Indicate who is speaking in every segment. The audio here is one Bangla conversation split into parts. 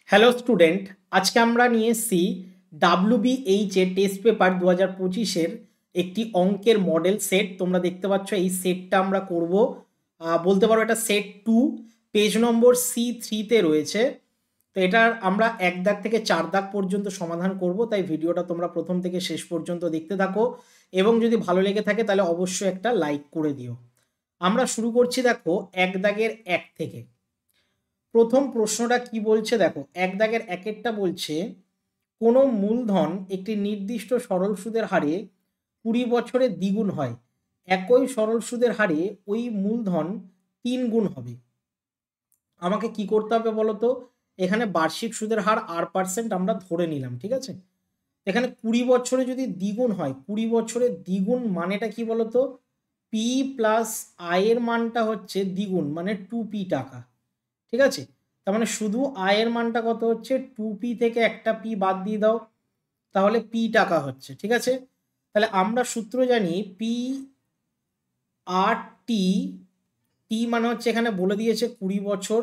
Speaker 1: হ্যালো স্টুডেন্ট, আজকে আমরা নিয়ে এসেছি WBH এর টেস্ট পেপার 2025-এর একটি অঙ্কের মডেল সেট। তোমরা দেখতে পাচ্ছ এই সেটটা আমরা করব, বলতে পারো এটা সেট 2, পেজ নম্বর C3-তে রয়েছে। তো এটার আমরা 1 দাগ থেকে 4 দাগ পর্যন্ত সমাধান করব, তাই ভিডিওটা তোমরা প্রথম থেকে শেষ পর্যন্ত দেখতে থাকো এবং যদি ভালো লেগে থাকে তাহলে অবশ্যই একটা লাইক করে দিও। আমরা শুরু করছি, দেখো 1 দাগের 1 থেকে। প্রথম প্রশ্নটা কি বলছে দেখো, 1 দাগের 1-এরটা বলছে কোনো মূলধন একটি নির্দিষ্ট সরল সুদের হারে 20 বছরে দ্বিগুণ হয়, একই সরল সুদের হারে ওই মূলধন 3 গুণ হবে। আমাকে কি করতে হবে বলো তো? এখানে বার্ষিক সুদের হার R% আমরা ধরে নিলাম, ঠিক আছে। এখানে 20 বছরে যদি দ্বিগুণ হয়, 20 বছরে দ্বিগুণ মানেটা কি বলতো? পি প্লাস আয়ের মানটা হচ্ছে দ্বিগুণ, মানে 2p টাকা, ঠিক আছে। তার মানে শুধু আয়ের মানটা কত হচ্ছে? 2p থেকে একটা পি বাদ দিয়ে দাও, তাহলে পি টাকা হচ্ছে, ঠিক আছে। তাহলে আমরা সূত্র জানি পি আর টি। টি মানে হচ্ছে এখানে বলে দিয়েছে 20 বছর,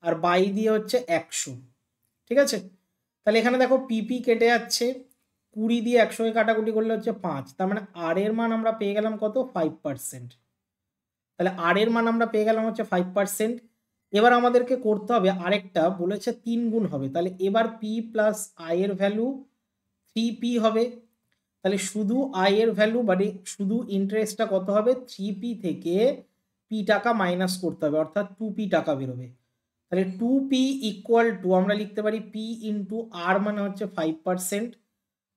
Speaker 1: আর বাই দিয়ে হচ্ছে 100, ঠিক আছে। তাহলে এখানে দেখো পিপি কেটে যাচ্ছে, 20 দিয়ে 100-কে কাটাকুটি করলে হচ্ছে 5, তার মানে আর এর মান আমরা পেয়ে গেলাম কত? 5%। তাহলে আর এর মান আমরা পেয়ে গেলাম হচ্ছে 5%। এবার আমাদেরকে করতে হবে, আরেকটা বলেছে 3 গুণ হবে, তাহলে এবার পি প্লাস আয়ের ভ্যালু 3p হবে। তাহলে শুধু আয়ের ভ্যালু মানে শুধু ইন্টারেস্টটা কত হবে? 3p থেকে পি টাকা মাইনাস করতে হবে, অর্থাৎ 2p টাকা বেরোবে। তাহলে 2p ইকুয়াল টু আমরা লিখতে পারি p ইন্টু আর, মানে হচ্ছে 5%।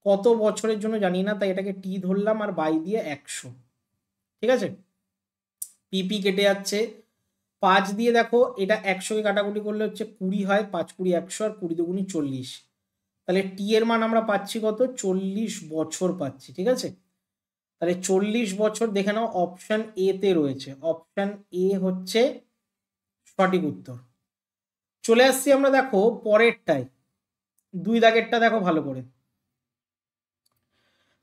Speaker 1: কত বছরের জন্য জানি না, তাই এটাকে টি ধরলাম আর বাই দিয়ে 100, ঠিক আছে। পিপি কেটে যাচ্ছে, 5 দিয়ে দেখো এটা 100-কে কাটাকুটি করলে হচ্ছে 20 হয়, 5 20 100 আর 20 দুগুণি 40। তাহলে টি এর মান আমরা পাচ্ছি কত? 40 বছর পাচ্ছি, ঠিক আছে। তাহলে 40 বছর দেখে নাও, অপশন এ তে রয়েছে, অপশন এ হচ্ছে সঠিক উত্তর। চলে আসছি আমরা দেখো পরেরটায়, 2 দাগেরটা দেখো ভালো করে।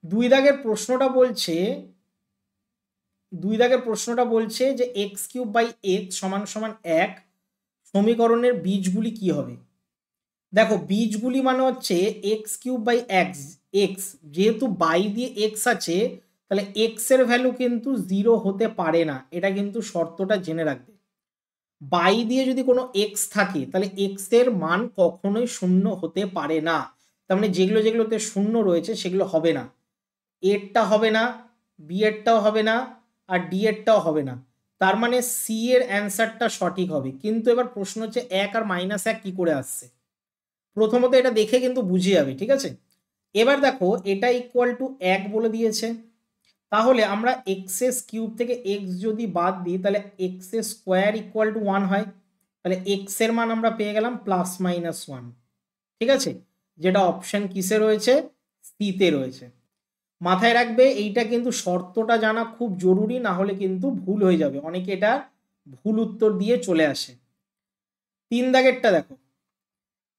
Speaker 1: 2 দাগের প্রশ্নটা বলছে, 2 দাগের প্রশ্নটা বলছে যে এক্স কিউব বাই এক্স সমান সমান 1 সমীকরণের বীজগুলি কি হবে। দেখো বীজগুলি মানে হচ্ছে X cube by X, X যেহেতু বাই দিয়ে এক্স আছে, তাহলে এক্স এর ভ্যালু কিন্তু 0 হতে পারে না, এটা কিন্তু শর্তটা জেনে রাখবে। বাই দিয়ে যদি কোনো এক্স থাকে তাহলে এক্স এর মান কখনোই 0 হতে পারে না। তার মানে যেগুলো যেগুলোতে 0 রয়েছে সেগুলো হবে না, এরটা হবে না, বি এরটাও হবে না, আর ডি এরটাও হবে না। তার মানে সি এর অ্যান্সারটা সঠিক হবে। কিন্তু এবার প্রশ্ন হচ্ছে 1 আর -1 কি করে আসছে। প্রথমত এটা দেখে কিন্তু বুঝে যাবে, ঠিক আছে। এবার দেখো এটা ইকুয়াল টু 1 বলে দিয়েছে, তাহলে আমরা এক্স এস কিউব থেকে এক্স যদি বাদ দিই তাহলে এক্স স্কোয়ার ইকুয়াল টু 1 হয়। তাহলে এক্স এর মান আমরা পেয়ে গেলাম +-1, ঠিক আছে, যেটা অপশন কিসে রয়েছে? সিতে রয়েছে। মাথায় রাখবে এইটা কিন্তু শর্তটা জানা খুব জরুরি, না হলে কিন্তু ভুল হয়ে যাবে, অনেকে এটা ভুল উত্তর দিয়ে চলে আসে। 3 দাগেরটা দেখো,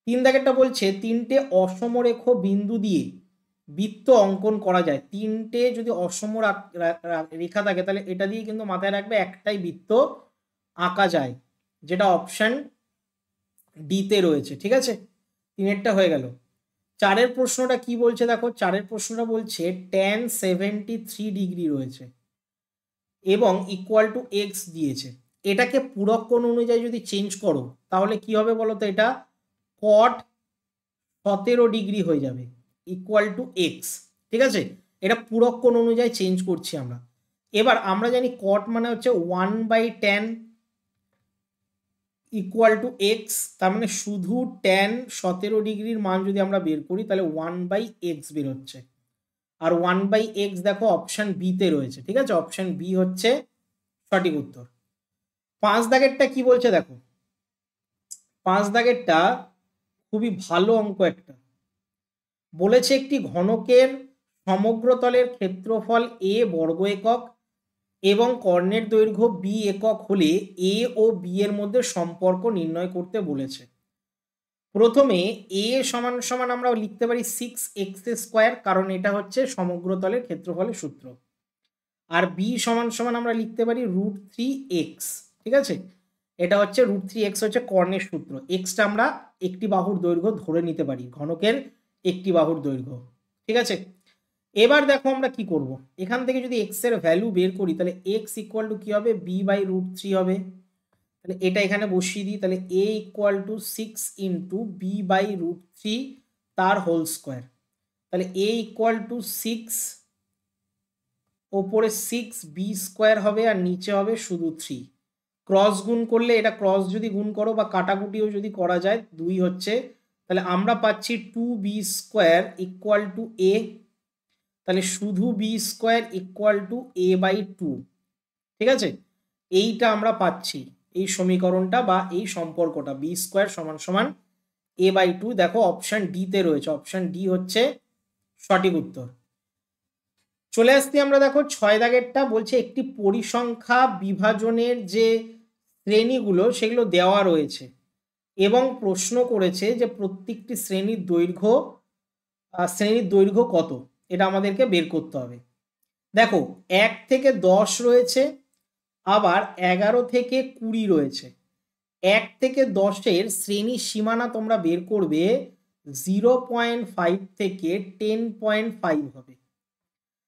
Speaker 1: 3 দাগেরটা বলছে 3টে অসমরেখ বিন্দু দিয়ে বৃত্ত অঙ্কন করা যায়। 3টে যদি অসম রেখা থাকে তাহলে এটা দিয়ে কিন্তু মাথায় রাখবে একটাই বৃত্ত আঁকা যায়, যেটা অপশন ডিতে রয়েছে, ঠিক আছে। 3এরটা হয়ে গেল। 4-এর প্রশ্নটা কি বলছে দেখো, 4-এর প্রশ্নটা বলছে tan 73 ডিগ্রি রয়েছে এবং ইকুয়াল টু এক্স দিয়েছে। এটাকে পূরক কোণ অনুযায়ী যদি চেঞ্জ করো তাহলে কি হবে বলো তো? এটা cot 17 ডিগ্রি হয়ে যাবে ইকুয়াল টু এক্স, ঠিক আছে। এটা পূরক কোণ অনুযায়ী চেঞ্জ করছি আমরা। এবার আমরা জানি cot মানে হচ্ছে 1/tan ইকুয়াল টু এক্স, তার মানে শুধু tan 17 ডিগ্রির মান যদি আমরা বের করি তাহলে 1/x বেরোচ্ছে। আর 1/x দেখো অপশন বি তে রয়েছে, ঠিক আছে, অপশন বি হচ্ছে সঠিক উত্তর। 5 দাগেরটা কি বলছে দেখো, 5 দাগেরটা খুবই ভালো অঙ্ক একটা। বলেছে একটি ঘনকের সমগ্রতলের ক্ষেত্রফল এ বর্গ একক এবং কর্ণের দৈর্ঘ্য বি একক হলে এ ও বি এর মধ্যে সম্পর্ক নির্ণয় করতে বলেছে। প্রথমে এ সমান সমান আমরা লিখতে পারি 6x², কারণ এটা হচ্ছে সমগ্রতলের ক্ষেত্রফলের সূত্র। আর বি সমান সমান আমরা লিখতে পারি √3x, ঠিক আছে। এটা হচ্ছে √3x হচ্ছে কর্ণের সূত্র, এক্সটা আমরা একটি বাহুর দৈর্ঘ্য ধরে নিতে পারি, ঘনকের একটি বাহুর দৈর্ঘ্য। ঠিক আছে, এবার দেখো আমরা কি করব, এখান থেকে যদি এক্স এর ভ্যালু বের করি তাহলে এক্স ইকুয়াল টু কি হবে, b/√3 হবে। তাহলে এটা এখানে বসিয়ে দিই, তাহলে a equal two 6 into b/√3 তার হোল স্কোয়ার। তাহলে a ইকুয়াল টু 6, ওপরে 6 বি স্কোয়ার হবে আর নিচে হবে শুধু 3। ক্রস গুণ করলে, এটা ক্রস যদি গুণ করো বা কাটাকুটিও যদি করা যায় 2 হচ্ছে, তাহলে আমরা পাচ্ছি 2b² ইকুয়াল টু a। তাহলে শুধু B square equal to a/2। ঠিক আছে, এইটা আমরা পাচ্ছি, এই সমীকরণটা বা এই সম্পর্কটা b² = a/2। দেখো অপশন ডি তে রয়েছে, অপশন ডি হচ্ছে সঠিক উত্তর। চলে আসছি আমরা, দেখো 6 দাগেরটা বলছে একটি পরিসংখ্যা বিভাজনের যে শ্রেণীগুলো সেগুলো দেওয়া রয়েছে এবং প্রশ্ন করেছে যে প্রত্যেকটি শ্রেণীর দৈর্ঘ্য কত, এটা আমাদেরকে বের করতে হবে। দেখো 1 থেকে 10 রয়েছে, আবার 11 থেকে 20 রয়েছে। 1 থেকে 10-এর শ্রেণী সীমানা তোমরা বের করবে 0.5 থেকে 10.5 হবে,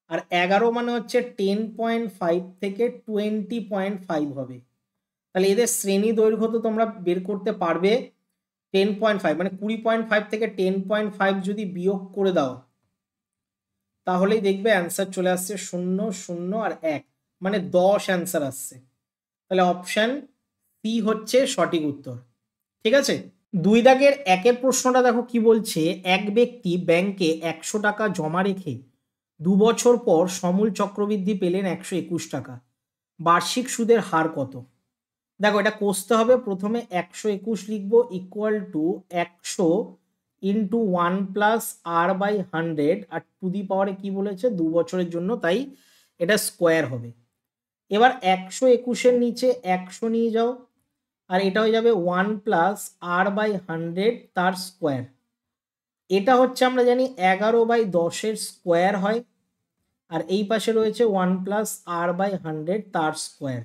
Speaker 1: আর 11 মানে হচ্ছে 10.5 থেকে 20.5 হবে। তাহলে এদের শ্রেণী দৈর্ঘ্য তো তোমরা বের করতে পারবে 10.5, মানে 20.5 থেকে 10.5 যদি বিয়োগ করে দাও তাহলেই দেখবে অ্যান্সার চলে আসছে 0, 0 আর 1, মানে 10 অ্যান্সার আসছে। তাহলে অপশন সি হচ্ছে সঠিক উত্তর। ঠিক আছে, 2 দাগের 1-এর প্রশ্নটা দেখো কি বলছে, এক ব্যক্তি ব্যাংকে 100 টাকা জমা রেখে 2 বছর পর সমূল চক্রবৃদ্ধি পেলেন 121 টাকা, বার্ষিক সুদের হার কত? দেখো এটা কষতে হবে, প্রথমে 121 লিখবো equal to 100 into 1 plus r/100, আর টু দি পাওয়ারে কি বলেছে 2 বছরের জন্য, তাই এটা স্কোয়ার হবে। এবার 121-এর নিচে 100 নিয়ে যাও, আর এটা হয়ে যাবে 1 প্লাস r/100 তার স্কোয়ার। এটা হচ্ছে আমরা জানি 11/10-এর স্কোয়ার হয়, আর এই পাশে রয়েছে 1 প্লাস r/100 তার স্কোয়ার।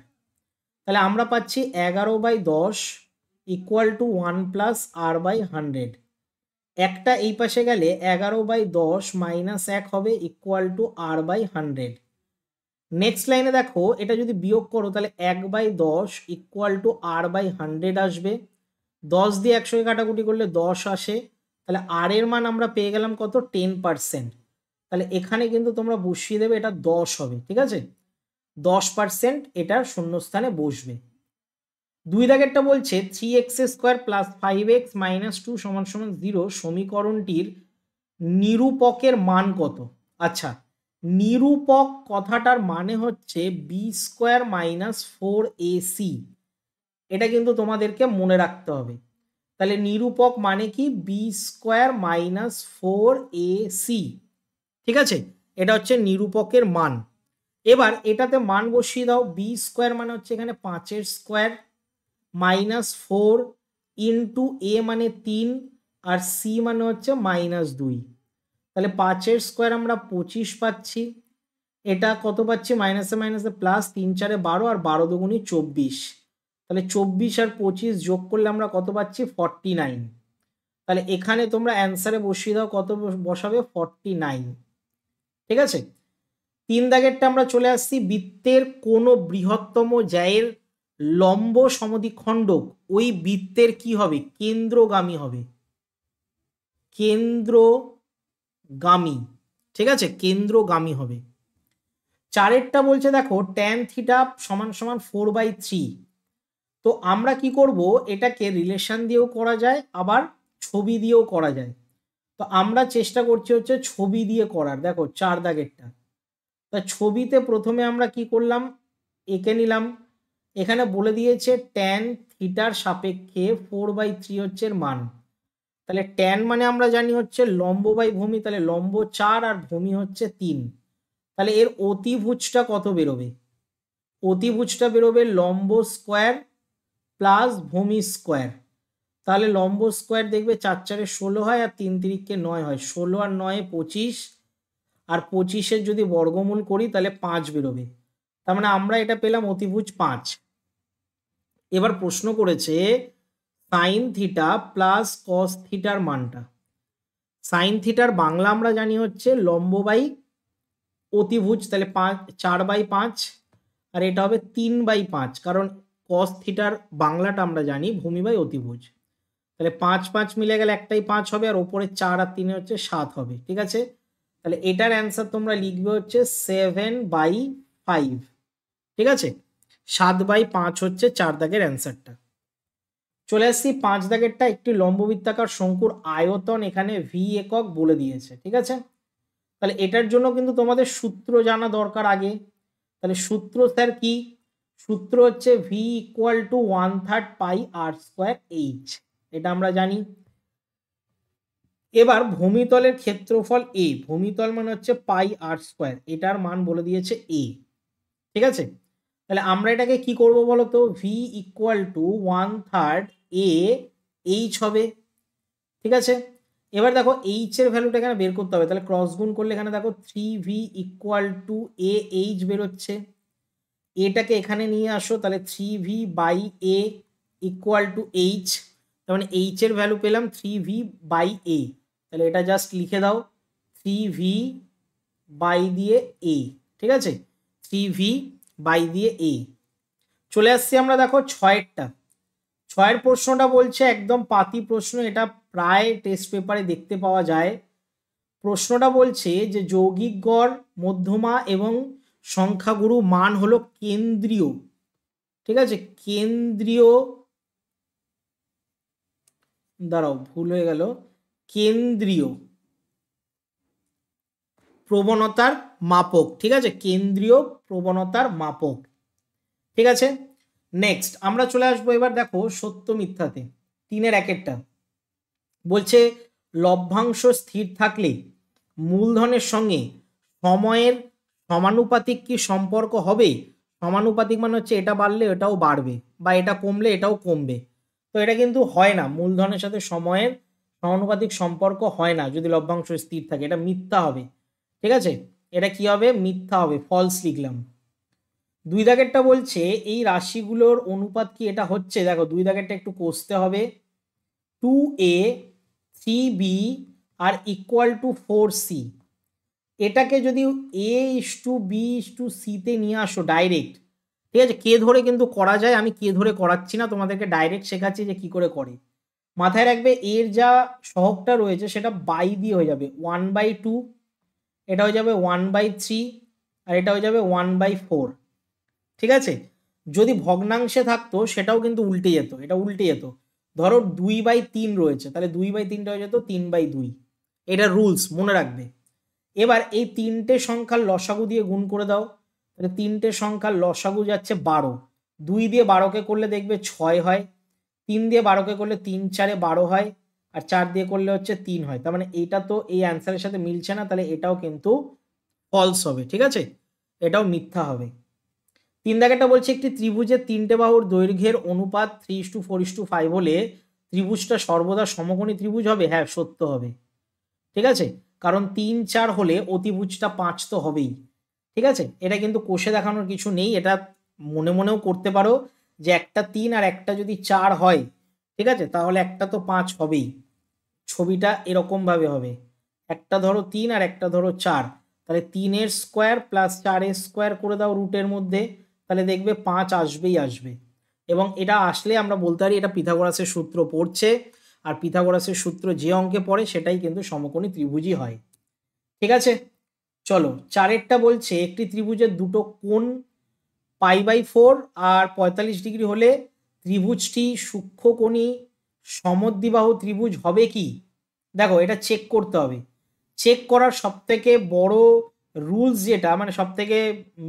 Speaker 1: তাহলে আমরা পাচ্ছি 11/10 ইকুয়াল টু 1 প্লাস r/100। একটা এই পাশে গেলে 11/10 মাইনাস 1 হবে ইকুয়াল টু r/100। নেক্সট লাইনে দেখো এটা যদি বিয়োগ করো তাহলে 1/10 ইকুয়াল টু r/100 আসবে। 10 দিয়ে 100-কে কাটাকুটি করলে 10 আসে, তাহলে r এর মান আমরা পেয়ে গেলাম কত, 10%। তাহলে এখানে কিন্তু তোমরা বসিয়ে দেবে, এটা 10 হবে। ঠিক আছে, 10% এটার শূন্যস্থানে বসবে। 2 দাগেরটা বলছে 3x² প্লাস 5x মাইনাস 2 = 0 সমীকরণটির নিরূপকের মান কত? আচ্ছা, নিরূপক কথাটার মানে হচ্ছে b² মাইনাস 4ac, এটা কিন্তু তোমাদেরকে মনে রাখতে হবে। তাহলে নিরূপক মানে কি, b² মাইনাস 4ac। ঠিক আছে, এটা হচ্ছে নিরূপকের মান। এবার এটাতে মান বসিয়ে দাও, b² মানে হচ্ছে এখানে 5-এর স্কোয়ার, মাইনাস 4 ইন্টু a মানে 3, আর c মানে হচ্ছে -2। তাহলে 5-এর স্কোয়ার আমরা 25 পাচ্ছি, এটা কত পাচ্ছি, মাইনাসে মাইনাসে প্লাস, 3 4 12, আর 12 দুগুণী 24। তাহলে 24 আর 25 যোগ করলে আমরা কত পাচ্ছি, 49। তাহলে এখানে তোমরা অ্যান্সারে বসিয়ে দাও, কত বসাবে, 49। ঠিক আছে, 3 দাগেরটা আমরা চলে আসছি, বৃত্তের কোন বৃহত্তম জ্যায়ের লম্ব সমদ্বিখণ্ডক ওই বৃত্তের কি হবে, কেন্দ্রগামী হবে, কেন্দ্রগামী। ঠিক আছে, কেন্দ্রগামী হবে। 4-এরটা বলছে দেখো tan θ = 4/3। তো আমরা কি করব, এটাকে রিলেশন দিয়েও করা যায়, আবার ছবি দিয়েও করা যায়। তো আমরা চেষ্টা করছি হচ্ছে ছবি দিয়ে করার। দেখো 4 দাগেরটা, তা ছবিতে প্রথমে আমরা কি করলাম, এঁকে নিলাম। এখানে বলে দিয়েছে tan θ-র সাপেক্ষে 4/3 হচ্ছে এর মান। তাহলে tan মানে আমরা জানি হচ্ছে লম্ব বাই ভূমি, তাহলে লম্ব 4 আর ভূমি হচ্ছে 3। তাহলে এর অতিভুজটা কত বেরোবে, অতিভুজটা বেরোবে লম্ব স্কোয়ার প্লাস ভূমি স্কোয়ার। তাহলে লম্ব স্কোয়ার দেখবে 4 4 16 হয়, আর 3 3 9 হয়, 16 আর 9 25, আর 25-এর যদি বর্গমূল করি তাহলে 5 বেরোবে। তার মানে আমরা এটা পেলাম অতিভুজ 5। এবার প্রশ্ন করেছে সাইন থিটা প্লাস কস থিটার মানটা। সাইন থিটার বাংলা আমরা জানি হচ্ছে লম্ব বাই অতিভুজ, তাহলে 4/5, আর এটা হবে 3/5, কারণ কস থিটার বাংলাটা আমরা জানি ভূমি বাই অতিভুজ। তাহলে 5 5 মিলে গেলে একটাই 5 হবে, আর ওপরে 4 আর 3 হচ্ছে 7 হবে। ঠিক আছে, তাহলে এটার অ্যান্সার তোমরা লিখবে হচ্ছে 7/5। ঠিক আছে, 7/5 হচ্ছে 4 দাগের অ্যান্সারটা। চলে আসছি 5 দাগেরটা। একটি লম্ববৃত্তাকার শঙ্কুর আয়তন এখানে ভি একক বলে দিয়েছে। ঠিক আছে, তাহলে এটার জন্য কিন্তু তোমাদের সূত্র জানা দরকার আগে। তাহলে সূত্র স্যার কি? সূত্র হচ্ছে V equal to 1/3 pi R square H, এটা আমরা জানি। এবার ভূমিতলের ক্ষেত্রফল এ, ভূমিতল মানে হচ্ছে পাই আর স্কোয়ার, এটার মান বলে দিয়েছে এ। ঠিক আছে, তাহলে আমরা এটাকে কি করব বলো তো? V equal to 1/3 A H হবে। ঠিক আছে, এবার দেখো এইচ এর ভ্যালুটা এখানে বের করতে হবে, তাহলে ক্রস গুণ করলে এখানে দেখো 3v equal to A H বেরোচ্ছে। এটাকে এখানে নিয়ে আসো, তাহলে 3v by A equal to H, তার মানে এইচ এর ভ্যালু পেলাম 3v বাই এ। তাহলে এটা জাস্ট লিখে দাও 3v বাই দিয়ে এ। ঠিক আছে, 3v বাই দিয়ে এ। চলে আসছি আমরা দেখো 6এরটা। 6এর প্রশ্নটা বলছে একদম পাতি প্রশ্ন, এটা প্রায় টেস্ট পেপারে দেখতে পাওয়া যায়। প্রশ্নটা বলছে যে যৌগিক গড়, মধ্যমা এবং সংখ্যাগুরু মান হলো কেন্দ্রীয়। ঠিক আছে, কেন্দ্রীয়, দাঁড়াও ভুল হয়ে গেল, কেন্দ্রীয় প্রবণতার মাপক। ঠিক আছে, কেন্দ্রীয় প্রবণতার মাপক। ঠিক আছে, নেক্সট আমরা চলে আসবো এবার দেখো সত্য মিথ্যাতে। 3-এর 1-এরটা বলছে লভ্যাংশ স্থির থাকলে মূলধনের সঙ্গে সময়ের সমানুপাতিক কি সম্পর্ক হবে? সমানুপাতিক মানে হচ্ছে এটা বাড়লে এটাও বাড়বে, বা এটা কমলে এটাও কমবে। তো এটা কিন্তু হয় না, মূলধনের সাথে সময়ের সমানুপাতিক সম্পর্ক হয় না যদি লভ্যাংশ স্থির থাকে, এটা মিথ্যা হবে। ঠিক আছে, এটা কি হবে? মিথ্যা হবে, ফলস লিখলাম। 2 দাগেরটা বলছে এই রাশিগুলোর অনুপাত কি? এটা হচ্ছে, দেখো 2 দাগেরটা একটু কষতে হবে। 2a 3b R equal to 4c, এটাকে যদি a:b:c তে নিয়ে আসো ডাইরেক্ট, ঠিক আছে, কে ধরে কিন্তু করা যায়, আমি কে ধরে করাচ্ছি না, তোমাদেরকে ডাইরেক্ট শেখাচ্ছি যে কি করে করে। মাথায় রাখবে এর যা সহগটা রয়েছে সেটা বাই দিয়ে হয়ে যাবে 1/2, এটা হয়ে যাবে 1/3, আর এটা হয়ে যাবে 1/4। ঠিক আছে, যদি ভগ্নাংশে থাকতো সেটাও কিন্তু উল্টে যেত, এটা উল্টে যেত। ধরো 2/3 রয়েছে, তাহলে 2/3টা হয়ে যেত 3/2। এটা রুলস মনে রাখবে। এবার এই 3টে সংখ্যার লসাগু দিয়ে গুণ করে দাও, তাহলে 3টে সংখ্যার লসাগু যাচ্ছে 12। 2 দিয়ে 12কে করলে দেখবে 6 হয়, 3 দিয়ে 12কে করলে 3 4 12 হয়, আর 4 দিয়ে করলে হচ্ছে 3 হয়। তার মানে এইটা তো এই অ্যান্সারের সাথে মিলছে না, তাহলে এটাও কিন্তু ফলস হবে। ঠিক আছে, এটাও মিথ্যা হবে। 3 দাগেরটা বলছে একটি ত্রিভুজের 3টে বাহুর দৈর্ঘ্যের অনুপাত 3:4:5 হলে ত্রিভুজটা সর্বদা সমকোণী ত্রিভুজ হবে। হ্যাঁ, সত্য হবে। ঠিক আছে, কারণ 3 4 হলে অতিভুজটা 5 তো হবেই। ঠিক আছে, এটা কিন্তু কষে দেখানোর কিছু নেই, এটা মনে মনেও করতে পারো যে একটা 3 আর একটা যদি 4 হয়, ঠিক আছে, তাহলে একটা তো 5 হবেই। ছবিটা এরকম ভাবে হবে, একটা ধরো 3 আর একটা ধরো 4, তাহলে 3-এর স্কোয়ার প্লাস 4-এর স্কোয়ার করে দাও রুটের মধ্যে, তাহলে দেখবে 5 আসবেই আসবে। এবং এটা আসলে আমরা বলতে পারি এটা পিথাগোরাসের সূত্র পড়ছে, আর পিথাগোরাসের সূত্র যে অঙ্কে পড়ে সেটাই কিন্তু সমকোণী ত্রিভুজই হয়। ঠিক আছে, চলো 4-এরটা বলছে একটি ত্রিভুজের দুটো কোণ π/4 আর 45 ডিগ্রি হলে ত্রিভুজটি সূক্ষ্মকোণী সমদ্বিবাহু ত্রিভুজ হবে কি? দেখো এটা চেক করতে হবে। চেক করার সবথেকে বড় রুলস যেটা, মানে সবথেকে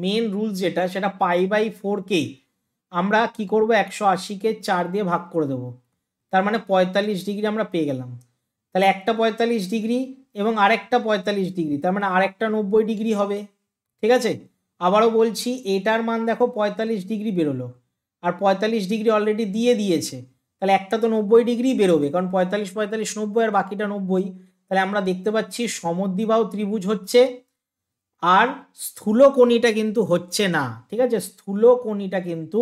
Speaker 1: মেন রুলস যেটা, সেটা π/4কে আমরা কি করব, 180কে 4 দিয়ে ভাগ করে দেবো, তার মানে 45 ডিগ্রি আমরা পেয়ে গেলাম। তাহলে একটা 45 ডিগ্রি এবং আরেকটা 45 ডিগ্রি, তার মানে আরেকটা 90 ডিগ্রি হবে। ঠিক আছে, আবারও বলছি এটার মান দেখো 45 ডিগ্রি বেরোলো, আর 45 ডিগ্রি অলরেডি দিয়ে দিয়েছে, তাহলে একটা তো 90 ডিগ্রি বেরোবে, কারণ 45 45 90 আর বাকিটা 90। তাহলে আমরা দেখতে পাচ্ছি সমদ্বিবাহু ত্রিভুজ হচ্ছে, আর স্থূলকোণীটা কিন্তু হচ্ছে না। ঠিক আছে, স্থূলকোণীটা কিন্তু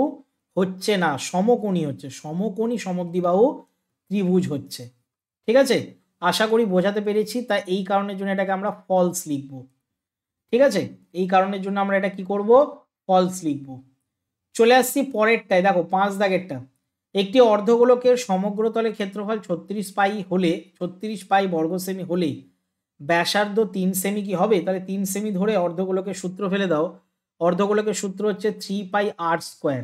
Speaker 1: হচ্ছে না, সমকোণী হচ্ছে, সমকোণী সমদ্বিবাহু ত্রিভুজ হচ্ছে। ঠিক আছে, আশা করি বোঝাতে পেরেছি। তাই এই কারণের জন্য এটাকে আমরা ফলস লিখব। ঠিক আছে, এই কারণের জন্য আমরা এটা কি করব, ফলস লিখব। চলে আসছি পরেরটায়, দেখো 5 দাগেরটা। একটি অর্ধগোলকের সমগ্রতলে ক্ষেত্রফল 36 পাই হলে 36 পাই বর্গ সেমি হলে ব্যাসার্ধ 3 সেমি কি হবে? তাহলে 3 সেমি ধরে অর্ধগোলকের সূত্র ফেলে দাও। অর্ধগোলকের সূত্র হচ্ছে 3 পাই r স্কোয়ার।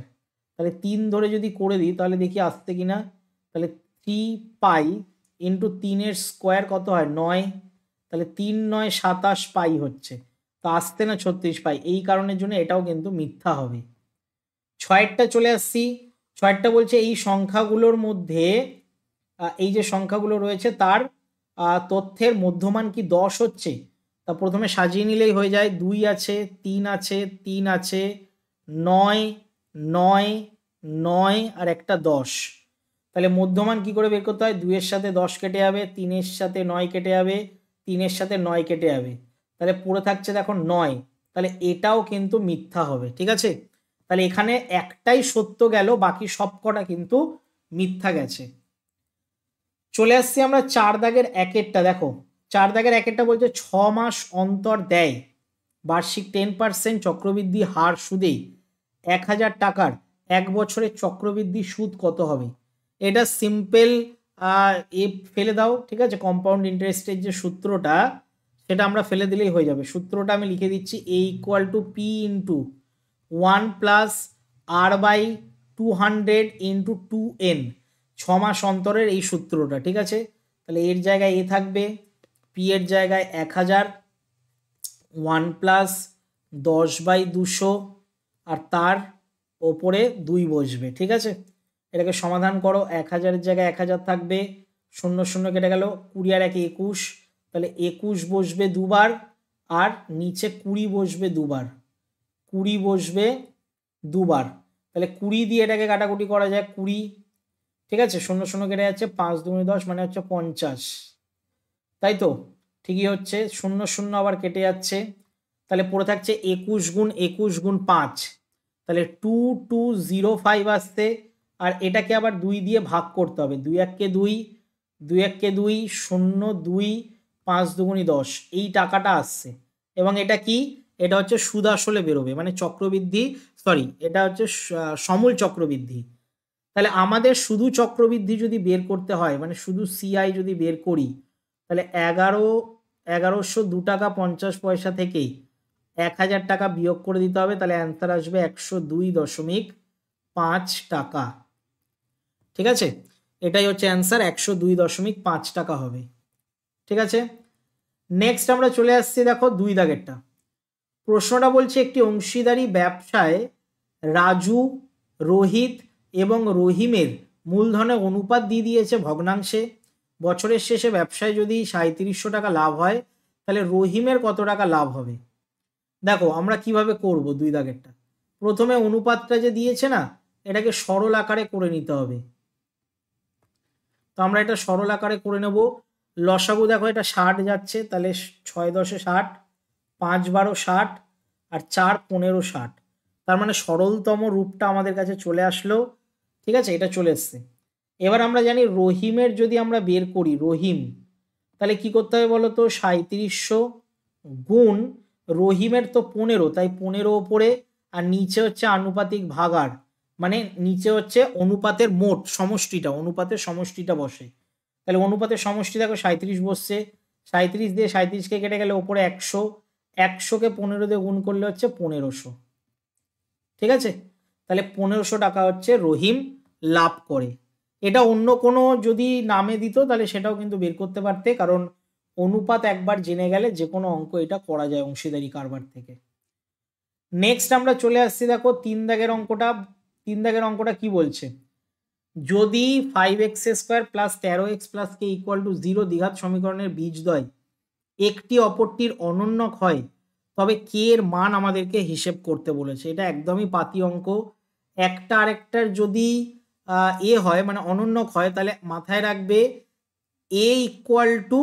Speaker 1: তাহলে 3 ধরে যদি করে দিই তাহলে দেখি আসছে কিনা। তাহলে 3 পাই ইন্টু 3-এর স্কোয়ার কত হয়? 9। তাহলে 3 9 27 পাই হচ্ছে। তো আসছে না 36 পাই, এই কারণের জন্য এটাও কিন্তু মিথ্যা হবে। 6টা চলে আসছি। 6টা বলছে এই সংখ্যাগুলোর মধ্যে এই যে সংখ্যাগুলো রয়েছে তার তথ্যের মধ্যমান কি 10 হচ্ছে? তা প্রথমে সাজিয়ে নিলেই হয়ে যায়। 2 আছে, 3 আছে, 3 আছে, 9 9 9 আর একটা 10। তাহলে মধ্যমান কি করে বের করতে হয়? 2-এর সাথে 10 কেটে যাবে, 3-এর সাথে 9 কেটে যাবে, 3-এর সাথে 9 কেটে যাবে। তাহলে পড়ে থাকছে দেখো 9। তাহলে এটাও কিন্তু মিথ্যা হবে। ঠিক আছে, তাহলে এখানে একটাই সত্য গেল, বাকি সব কটা কিন্তু মিথ্যা গেছে। চলে আসছি আমরা 4 দাগের 1-এরটা। দেখো 4 দাগের 1-এরটা বলছে 6 মাস অন্তর দেয় বার্ষিক 10% চক্রবৃদ্ধি হার সুদে 1000 টাকার 1 বছরের চক্রবৃদ্ধি সুদ কত হবে? এটা সিম্পল ফেলে দাও। ঠিক আছে, কম্পাউন্ড ইন্টারেস্টের যে সূত্রটা সেটা আমরা ফেলে দিলেই হয়ে যাবে। সূত্রটা আমি লিখে দিচ্ছি, a equal to P into 1 plus R by 200 into 2n। 6 মাস অন্তরের এই সূত্রটা। ঠিক আছে, তাহলে এর জায়গায় এ থাকবে, পি এর জায়গায় 1000, 1 প্লাস 10/200 আর তার ওপরে 2 বসবে। ঠিক আছে, এটাকে সমাধান করো। 1000-এর জায়গায় 1000 থাকবে, 0 0 কেটে গেল, 20 আর 1 21। তাহলে 21 বসবে দুবার আর নিচে 20 বসবে দুবার, 20 বসবে দুবার। তাহলে 20 দিয়ে এটাকে কাটাকুটি করা যায়, 20। ঠিক আছে, 0 0 কেটে যাচ্ছে, 5 2 10 মানে হচ্ছে 50। তাই তো, ঠিকই হচ্ছে। 0 0 আবার কেটে যাচ্ছে, তাহলে পড়ে থাকছে 21 গুণ 21 গুণ 5। তাহলে 2205 আসছে। আর এটাকে আবার 2 দিয়ে ভাগ করতে হবে। 2 1 কে 2, 2 1 কে 2, 0 2, 5 2 10, এই টাকাটা আসছে। এবং এটা কি? এটা হচ্ছে সুদ আসলে বেরোবে, মানে চক্রবৃদ্ধি, সরি এটা হচ্ছে সমূল চক্রবৃদ্ধি। তাহলে আমাদের শুধু চক্রবৃদ্ধি যদি বের করতে হয়, মানে শুধু সিআই যদি বের করি, তাহলে 1102 টাকা 50 পয়সা থেকেই 1000 টাকা বিয়োগ করে দিতে হবে। তাহলে অ্যান্সার আসবে 102.5 টাকা। ঠিক আছে, এটাই হচ্ছে অ্যান্সার, 102.5 টাকা হবে। ঠিক আছে, নেক্সট আমরা চলে আসছি, দেখো 2 দাগেরটা। প্রশ্নটা বলছে একটি অংশীদারি ব্যবসায় রাজু, রোহিত এবং রহিমের মূলধনের অনুপাত দিয়ে দিয়েছে ভগ্নাংশে। বছরের শেষে ব্যবসায় যদি 3700 টাকা লাভ হয় তাহলে রহিমের কত টাকা লাভ হবে? দেখো আমরা কিভাবে করব 2 দাগেরটা। প্রথমে অনুপাতটা যে দিয়েছে না, এটাকে সরল আকারে করে নিতে হবে। তো আমরা এটা সরল আকারে করে নেব। লসাগু দেখো এটা 60 যাচ্ছে, তাহলে 6 10 60, 5 12 60 আর 4 15 60। তার মানে সরলতম রূপটা আমাদের কাছে চলে আসলো। ঠিক আছে, এটা চলে এসছে। এবার আমরা জানি রহিমের যদি আমরা বের করি রহিম, তাহলে কি করতে হবে বলো তো? 3700 গুণ রহিমের তো 15, তাই 15 ওপরে, আর নিচে হচ্ছে আনুপাতিক ভাগার, মানে নিচে হচ্ছে অনুপাতের মোট সমষ্টিটা, অনুপাতের সমষ্টিটা বসে। তাহলে অনুপাতের সমষ্টি দেখো 37 বসছে, 37 দিয়ে 37কে কেটে গেলে ওপরে 100, 100কে 15 দিয়ে গুণ করলে হচ্ছে 1500। ঠিক আছে, তাহলে 1500 টাকা হচ্ছে রহিম লাভ করে। এটা অন্য কোনো যদি নামে দিত তাহলে সেটাও কিন্তু বের করতে পারতে, কারণ অনুপাত একবার জেনে গেলে যে কোনো অঙ্ক এটা করা যায় অংশীদারি কারবার থেকে। নেক্সট আমরা চলে আসছি, দেখো 3 দাগের অঙ্কটা। 3 দাগের অঙ্কটা কি বলছে? যদি 5x² plus 13x plus K equal to 0 দ্বিঘাত সমীকরণের বীজদ্বয় একটি অপরটির অনন্যক হয় তবে কে এর মান আমাদেরকে হিসেব করতে বলেছে। এটা একদমই পাতি অঙ্ক। একটা আরেকটার যদি এ হয় মানে অনন্যক হয়, তাহলে মাথায় রাখবে এ ইকুয়াল টু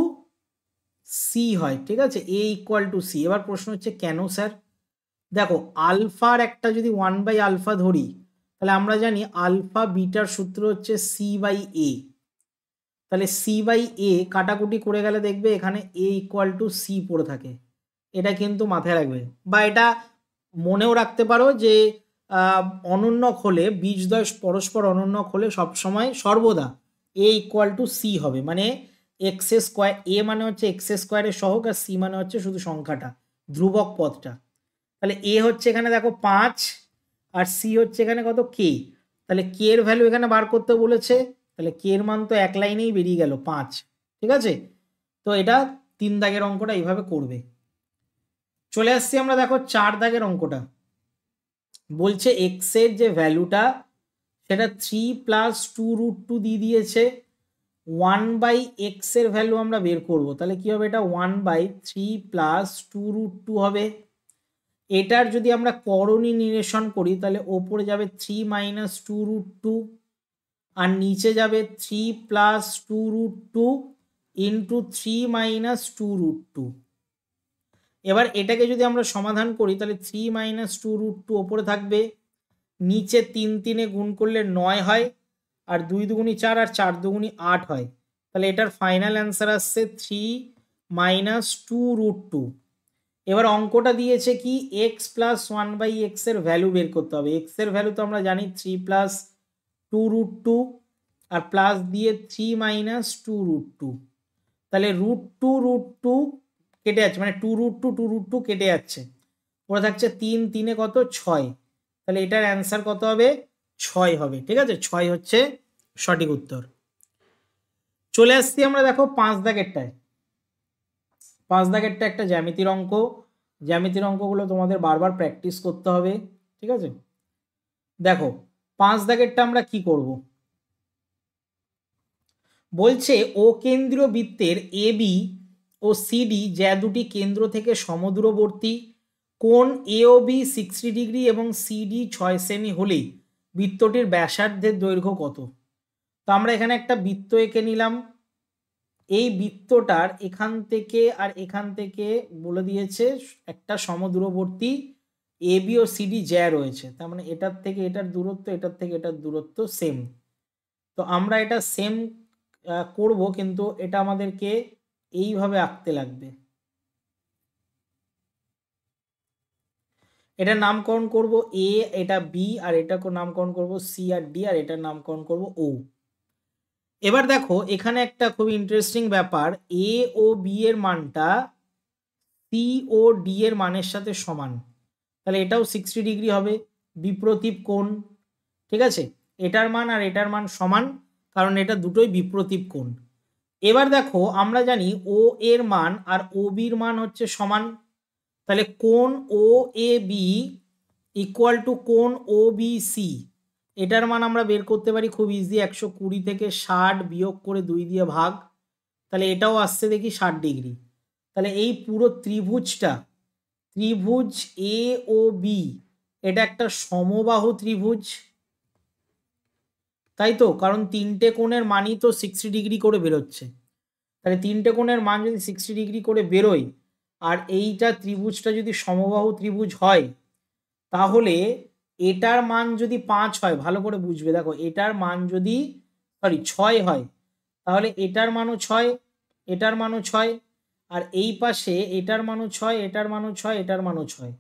Speaker 1: সি হয়। ঠিক আছে, এ ইকুয়াল টু সি। এবার প্রশ্ন হচ্ছে কেন স্যার? দেখো আলফার একটা যদি 1/α ধরি, তাহলে আমরা জানি আলফা বিটার সূত্র হচ্ছে সি বাই এ। তাহলে সি বাই এ কাটাকুটি করে গেলে দেখবে এখানে এ ইকুয়াল টু সি পড়ে থাকে। এটা কিন্তু মাথায় রাখবে, বা এটা মনেও রাখতে পারো যে অনন্যক হলে বীজদ্বয় পরস্পর অনন্যক হলে সবসময় সর্বদা এ ইকুয়াল টু সি হবে, মানে এক্স স্কোয়ার, এ মানে হচ্ছে এক্স স্কোয়ারের সহগ আর সি মানে হচ্ছে শুধু সংখ্যাটা, ধ্রুবক পদটা। তাহলে এ হচ্ছে এখানে দেখো 5 আর সি হচ্ছে এখানে কত কে। তাহলে কে এর ভ্যালু এখানে বার করতে বলেছে, তাহলে কে এর মান তো এক লাইনেই বেরিয়ে গেল 5। ঠিক আছে, তো এটা 3 দাগের অঙ্কটা এইভাবে করবে। চলে আসছি আমরা দেখো 4 দাগের অঙ্কটা। বলছে এক্স এর যে ভ্যালুটা সেটা 3 প্লাস 2√2 দিয়ে দিয়েছে। 1/x এর ভ্যালু আমরা বের করব, তাহলে কি হবে, এটা 1/3 প্লাস 2√2 হবে। এটার যদি আমরা করণী নিরসন করি তাহলে ওপরে যাবে 3 মাইনাস 2√2 আর নিচে যাবে 3 প্লাস 2√2 ইন্টু 3 মাইনাস 2√2। এবার এটাকে যদি আমরা সমাধান করি তাহলে 3 মাইনাস 2√2 ওপরে থাকবে, নিচে 3 3 গুণ করলে 9 হয়, আর 2 দুগুণি 4 আর 4 দুগুণি 8 হয়। তাহলে এটার ফাইনাল অ্যান্সার আসছে 3 মাইনাস 2√2। এবার অঙ্কটা দিয়েছে কি এক্স প্লাস 1/x এর ভ্যালু বের করতে হবে। এক্স এর ভ্যালু তো আমরা জানি 3 প্লাস 2√2 আর প্লাস দিয়ে 3 মাইনাস 2√2। তাহলে √2 কেটে যাচ্ছে, মানে 2√2 কেটে যাচ্ছে, পরে থাকছে 3 3 কত 6। তাহলে এটার অ্যান্সার কত হবে, 6 হবে। ঠিক আছে, 6 হচ্ছে সঠিক উত্তর। চলে আসছি আমরা দেখো 5 দাগেরটায়। 5 দাগেরটা একটা জ্যামিতির অঙ্ক। জ্যামিতির অঙ্কগুলো তোমাদের বারবার প্র্যাকটিস করতে হবে। ঠিক আছে, দেখো 5 দাগেরটা আমরা কি করব। বলছে ও কেন্দ্রীয় বৃত্তের এ বি ও সিডি যা দুটি কেন্দ্র থেকে সমদূরবর্তী, কোণ এ ও বি 60 ডিগ্রি এবং সিডি 6 সেমি হলেই বৃত্তটির ব্যাসার্ধের দৈর্ঘ্য কত। তো আমরা এখানে একটা বৃত্ত এঁকে নিলাম। এই বৃত্তটার এখান থেকে আর এখান থেকে বলে দিয়েছে একটা সমদূরবর্তী এ বি ও সিডি জ্যা রয়েছে, তার মানে এটার থেকে এটার দূরত্ব, এটার থেকে এটার দূরত্ব সেম। তো আমরা এটা সেম করব, কিন্তু এটা আমাদেরকে এইভাবে আঁকতে লাগবে। এটার নামকরণ করব এ, এটা বি, আর এটাকে নামকরণ করব সি আর ডি, আর এটার নামকরণ করব ও। এবার দেখো এখানে একটা খুব ইন্টারেস্টিং ব্যাপার, এ ও বি এর মানটা সি ও ডি এর মানের সাথে সমান, তাহলে এটাও 60 ডিগ্রি হবে, বিপ্রতীপ কোণ। ঠিক আছে, এটার মান আর এটার মান সমান, কারণ এটা দুটোই বিপ্রতীপ কোণ। এবার দেখো আমরা জানি ও এর মান আর ও বির মান হচ্ছে সমান, তাহলে কোণ ও এ বি ইকুয়াল টু কোণ ও বি সি, এটার মান আমরা বের করতে পারি খুব ইজি, 120 থেকে 60 বিয়োগ করে 2 দিয়ে ভাগ, তাহলে এটাও আসছে দেখি 60 ডিগ্রি। তাহলে এই পুরো ত্রিভুজটা, ত্রিভুজ এ ও বি, এটা একটা সমবাহু ত্রিভুজ, তাই তো, কারণ তিনটে কোণের মানই তো 60 ডিগ্রি করে বেরোচ্ছে। তাহলে তিনটে কোণের মান যদি 60 ডিগ্রি করে বেরোয়, আর এইটা ত্রিভুজটা যদি সমবাহু ত্রিভুজ হয়, তাহলে এটার মান যদি 5 হয়, ভালো করে বুঝবে, দেখো এটার মান যদি 6 হয়, তাহলে এটার মানও 6, এটার মানও 6, আর এই পাশে এটার মানও 6, এটার মানও 6, এটার মানও 6।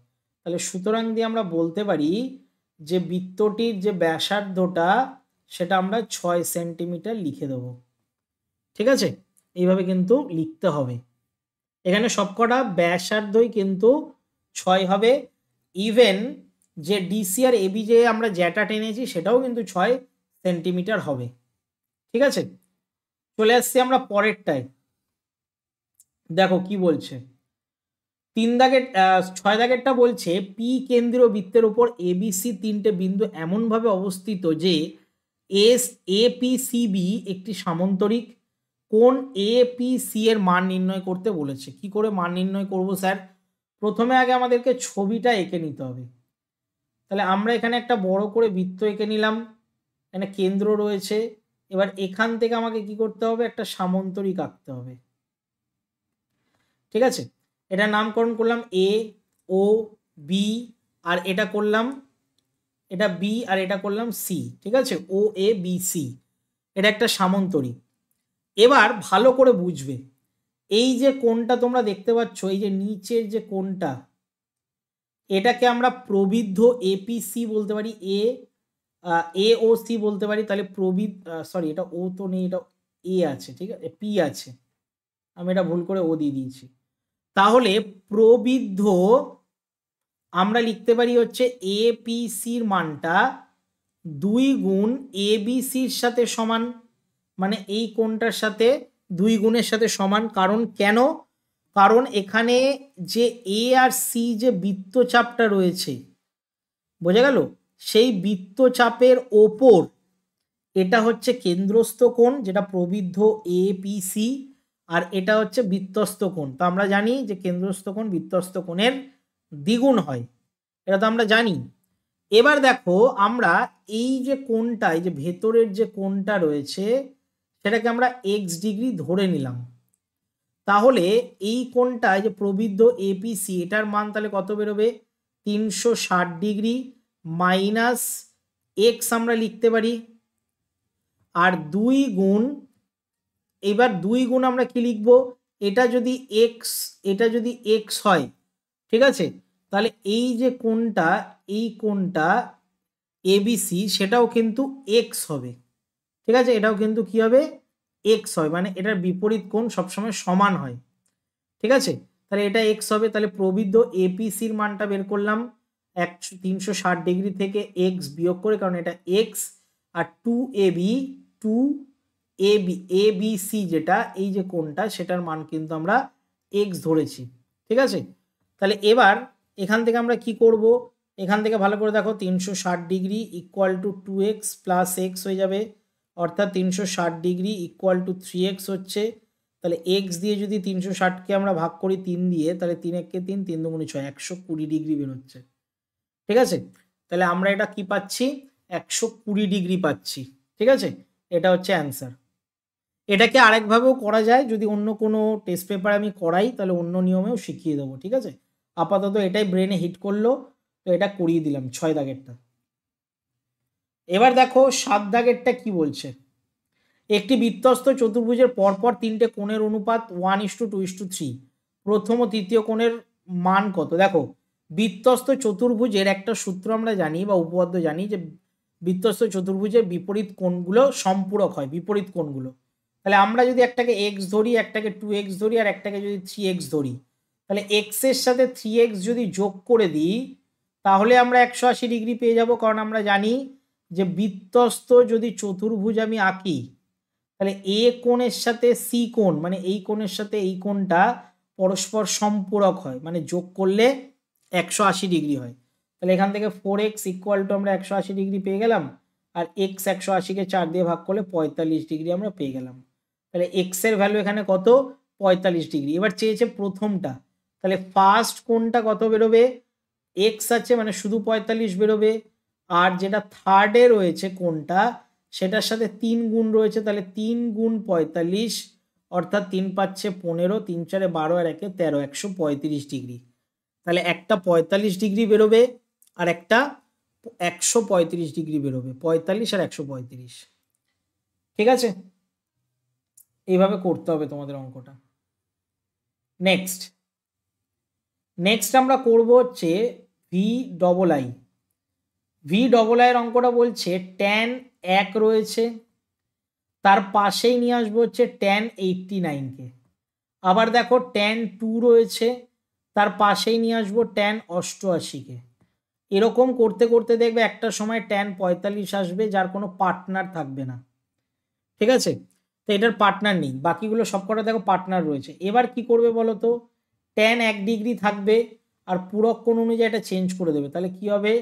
Speaker 1: তাহলে সুতরাং দিয়ে আমরা বলতে পারি যে বৃত্তটির যে ব্যাসার্ধটা সেটা আমরা 6 সেন্টিমিটার লিখে দেবো। ঠিক আছে, এইভাবে কিন্তু লিখতে হবে। এখানে সবকটা ব্যাসার্ধই কিন্তু 6 হবে, ইভেন যে ডিসি আর এবি যে আমরা জ্যাটা টেনেছি সেটাও কিন্তু 6 সেন্টিমিটার হবে। ঠিক আছে, চলে আসছি আমরা পরেরটায়। দেখো কি বলছে, 6 দাগেরটা বলছে পি কেন্দ্রীয় বৃত্তের উপর এবিসি তিনটে বিন্দু এমনভাবে অবস্থিত যে S A P C B একটি সামান্তরিক, কোণ এ পি সি এর মান নির্ণয় করতে বলেছে। কি করে মান নির্ণয় করব স্যার, প্রথমে আগে আমাদেরকে ছবিটা এঁকে নিতে হবে। তাহলে আমরা এখানে একটা বড় করে বৃত্ত এঁকে নিলাম, এখানে কেন্দ্র রয়েছে। এবার এখান থেকে আমাকে কি করতে হবে, একটা সামান্তরিক আঁকতে হবে। ঠিক আছে, এটার নামকরণ করলাম এ ও বি, আর এটা করলাম, এটা বি আর এটা করলাম সি। ঠিক আছে, ও এ বি সি, এটা একটা সামান্তরিক। এবার ভালো করে বুঝবে, এই যে কোণটা তোমরা দেখতে পাচ্ছ, এই যে নিচের যে কোণটা, এটাকে আমরা প্রবৃদ্ধ এপিসি বলতে পারি, এ ও সি বলতে পারি। তাহলে সরি, এটা ও তো নেই, এটা এ আছে, ঠিক আছে, পি আছে, আমি এটা ভুল করে ও দিয়ে দিয়েছি। তাহলে প্রবৃদ্ধ আমরা লিখতে পারি হচ্ছে এপিসির মানটা 2 গুণ এবিসির সাথে সমান, মানে এই কোণটার সাথে 2 গুণের সাথে সমান। কারণ কেন? কারণ এখানে যে এ আর সি যে বৃত্তচাপটা রয়েছে, বোঝা গেল, সেই বৃত্তচাপের ওপর এটা হচ্ছে কেন্দ্রস্থ কোণ, যেটা প্রবৃদ্ধ এপিসি, আর এটা হচ্ছে বৃত্তস্থ কোণ। তো আমরা জানি যে কেন্দ্রস্থ কোণ বৃত্তস্থ কোণের দ্বিগুণ হয়, এটা তো আমরা জানি। এবার দেখো, আমরা এই যে কোণটা, এই যে ভেতরের যে কোণটা রয়েছে, সেটাকে আমরা এক্স ডিগ্রি ধরে নিলাম। তাহলে এই কোণটা, এই যে প্রবৃদ্ধ এপিসি, এটার মান তাহলে কত বেরোবে? 360 ডিগ্রি মাইনাস এক্স আমরা লিখতে পারি, আর 2 গুণ, এবার 2 গুণ আমরা কি লিখবো? এটা যদি এক্স হয়, ঠিক আছে, তাহলে এই যে কোণটা, এই কোণটা এবিসি, সেটাও কিন্তু এক্স হবে, ঠিক আছে, এটাও কিন্তু কি হবে? এক্স হয়, মানে এটার বিপরীত কোণ সবসময় সমান হয়, ঠিক আছে। তাহলে এটা এক্স হবে। তাহলে প্রবৃদ্ধ এপিসির মানটা বের করলাম 360 ডিগ্রি থেকে এক্স বিয়োগ করে, কারণ এটা এক্স, আর 2ab যেটা এই যে কোণটা, সেটার মান কিন্তু আমরা এক্স ধরেছি, ঠিক আছে। তাহলে এবার এখান থেকে আমরা কি করব? এখান থেকে ভালো করে দেখো, 360 degree equal to 2x plus x হয়ে যাবে, অর্থাৎ 360 ডিগ্রি ইকুয়াল টু 3x হচ্ছে। তাহলে এক্স দিয়ে যদি 360কে আমরা ভাগ করি 3 দিয়ে, তাহলে 3 একে 3, 3 দুগুণে 6, 120 ডিগ্রি বেরোচ্ছে, ঠিক আছে। তাহলে আমরা এটা কি পাচ্ছি? 120 ডিগ্রি পাচ্ছি, ঠিক আছে। এটা হচ্ছে অ্যান্সার। এটাকে আরেকভাবেও করা যায়, যদি অন্য কোনো টেস্ট পেপার আমি করাই, তাহলে অন্য নিয়মেও শিখিয়ে দেবো, ঠিক আছে। আপাতত এটাই ব্রেনে হিট করলো, তো এটা করিয়ে দিলাম 6 দাগেরটা। এবার দেখো 7 দাগেরটা কি বলছে। একটি বৃত্তস্থ চতুর্ভুজের পরপর 3টে কোণের অনুপাত 1:2:3, প্রথম ও তৃতীয় কোণের মান কত? দেখো, বৃত্তস্থ চতুর্ভুজের একটা সূত্র আমরা জানি বা উপপাদ্য জানি, যে বৃত্তস্থ চতুর্ভুজের বিপরীত কোণগুলো সম্পূরক হয়, বিপরীত কোণগুলো। তাহলে আমরা যদি একটাকে এক্স ধরি, একটাকে 2x ধরি, আর একটাকে যদি 3x ধরি, তাহলে এক্স এর সাথে 3x যদি যোগ করে দিই, তাহলে আমরা 180 ডিগ্রি পেয়ে যাব। কারণ আমরা জানি যে বৃত্তস্থ যদি চতুর্ভুজ আমি আঁকি, তাহলে এ কোণের সাথে সি কোণ, মানে এই কোণের সাথে এই কোণটা পরস্পর সম্পূরক হয়, মানে যোগ করলে 180 ডিগ্রি হয়। তাহলে এখান থেকে 4x ইকুয়াল টু আমরা 180 ডিগ্রি পেয়ে গেলাম, আর এক্স 180কে 4 দিয়ে ভাগ করলে 45 ডিগ্রি আমরা পেয়ে গেলাম। তাহলে এক্স এর ভ্যালু এখানে কত? 45 ডিগ্রি। এবার চেয়েছে প্রথমটা, তাহলে ফার্স্ট কোণটা কত বেরোবে? এক্স আছে, মানে শুধু 45 বেরোবে, আর যেটা থার্ডে রয়েছে কোণটা, সেটার সাথে 3 গুণ রয়েছে, তাহলে 3 গুণ 45, অর্থাৎ 3 পাচ্ছে 15, 3 4 12, আর 1 13, 135 ডিগ্রি। তাহলে একটা 45 ডিগ্রি বেরোবে, আর একটা 135 ডিগ্রি বেরোবে, 45 আর 135, ঠিক আছে। এইভাবে করতে হবে তোমাদের অঙ্কটা। নেক্সট আমরা করব হচ্ছে ভি ডবল আই এর অঙ্কটা বলছে ট্যান 1 রয়েছে, তার পাশেই নিয়ে আসবো হচ্ছে ট্যান 89কে। আবার দেখো ট্যান 2 রয়েছে, তার পাশেই নিয়ে আসবো ট্যান 88কে। এরকম করতে করতে দেখবে একটা সময় ট্যান 45 আসবে, যার কোনো পার্টনার থাকবে না, ঠিক আছে। তো এটার পার্টনার নেই, বাকিগুলো সবকটা দেখো পার্টনার রয়েছে। এবার কি করবে বলো তো? ট্যান 1 ডিগ্রি থাকবে, আর পূরক কোণ অনুযায়ী এটা চেঞ্জ করে দেবে। তাহলে কি হবে?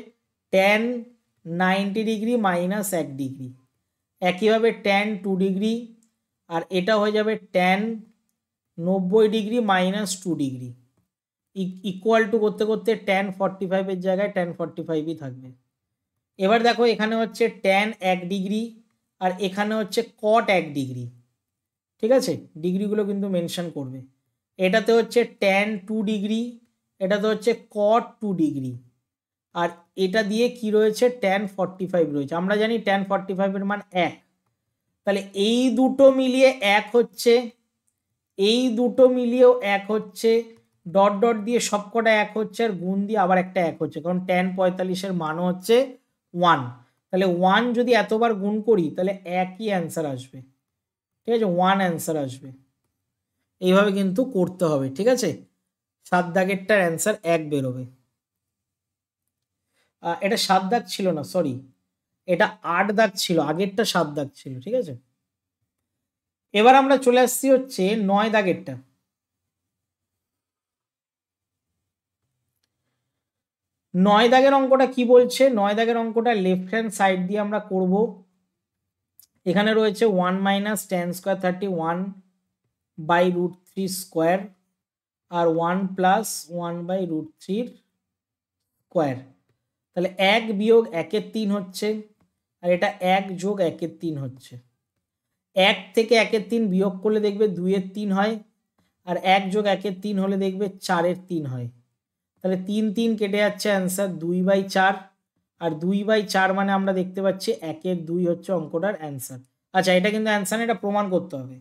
Speaker 1: Tan 90 degree minus 1 degree. একইভাবে ট্যান 2 ডিগ্রি, আর এটা হয়ে যাবে tan 90 degree minus 2 degree, equal to করতে করতে ট্যান 45-এর জায়গায় ট্যান 45ই থাকবে। এবার দেখো এখানে হচ্ছে ট্যান 1 ডিগ্রি, আর এখানে হচ্ছে কট 1 ডিগ্রি, ঠিক আছে, ডিগ্রিগুলো কিন্তু মেনশন করবে। এটাতে হচ্ছে ট্যান 2 ডিগ্রি, এটাতে হচ্ছে কট 2 ডিগ্রি, আর এটা দিয়ে কি রয়েছে? ট্যান 45 রয়েছে। আমরা জানি ট্যান 45-এর মান 1, তাহলে এই দুটো মিলিয়ে এক হচ্ছে, এই দুটো মিলিয়েও এক হচ্ছে, ডট ডট দিয়ে সবকটা এক হচ্ছে, আর গুণ দিয়ে আবার একটা এক হচ্ছে, কারণ tan 45-এর মানও হচ্ছে 1। তাহলে 1 যদি এতবার গুণ করি তাহলে একই অ্যান্সার আসবে, ঠিক আছে, 1 অ্যান্সার আসবে। এইভাবে কিন্তু করতে হবে, ঠিক আছে। 7 দাগেরটার অ্যান্সার 1 বেরোবে। এটা 7 দাগ ছিল না, সরি, এটা 8 দাগ ছিল, আগেরটা 7 দাগ ছিল, ঠিক আছে। এবার আমরা চলে আসছি হচ্ছে 9 দাগেরটা। 9 দাগের অঙ্কটা কি বলছে? 9 দাগের অঙ্কটা লেফট হ্যান্ড সাইড দিয়ে আমরা করব। এখানে রয়েছে 1 minus tan square 31 by √3 square আর 1 প্লাস 1 বাই √3 স্কোয়ার। তাহলে 1 বিয়োগ 1-এর 3 হচ্ছে, আর এটা 1 যোগ 1-এর 3 হচ্ছে। 1 থেকে 1-এর 3 বিয়োগ করলে দেখবে 2-এর 3 হয়, আর 1 যোগ 1-এর 3 হলে দেখবে 4-এর 3 হয়। তাহলে 3 3 কেটে যাচ্ছে, অ্যান্সার 2/4। আর 2/4 মানে আমরা দেখতে পাচ্ছি 1-এর 2 হচ্ছে অঙ্কটার অ্যান্সার। আচ্ছা, এটা কিন্তু অ্যান্সার, এটা প্রমাণ করতে হবে।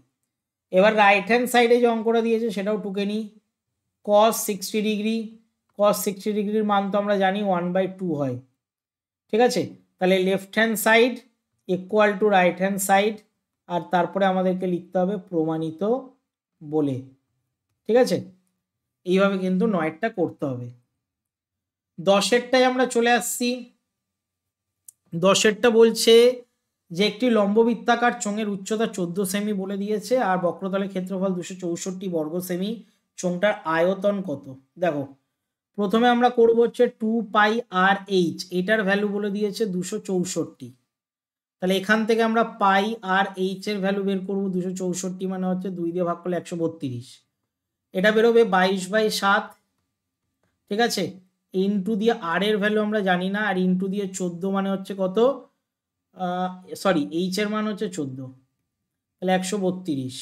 Speaker 1: এবার রাইট হ্যান্ড সাইডে যে অঙ্কটা দিয়েছে সেটাও টুকে নিই। cos 60 ডিগ্রি, cos 60 ডিগ্রির মান তো আমরা জানি 1/2 হয়, ঠিক আছে। তাহলে left hand side equal to right hand side, আর তারপরে আমাদেরকে লিখতে হবে প্রমাণিত বলে, ঠিক আছে। এইভাবে কিন্তু 9টা করতে হবে। 10-এরটায় আমরা চলে আসছি। 10-এরটা বলছে যে একটি লম্ববৃত্তাকার চোঙের উচ্চতা 14 সেমি বলে দিয়েছে, আর বক্রতলের ক্ষেত্রফল 264 বর্গ সেমি। চোঙটার আয়তন কত? দেখো, প্রথমে আমরা করব হচ্ছে 2πr/h, এটার ভ্যালু বলে দিয়েছে 264। তাহলে এখান থেকে আমরা πr/h এর ভ্যালু বের করব। 264 মানে হচ্ছে 2 দিয়ে ভাগ করলে 132, এটা বেরোবে 22/7, ঠিক আছে। ইন্টু দিয়ে আর এর ভ্যালু আমরা জানি না, আর ইন্টু দিয়ে 14 মানে হচ্ছে কত, সরি, এইচ এর মান হচ্ছে 14, তাহলে 132।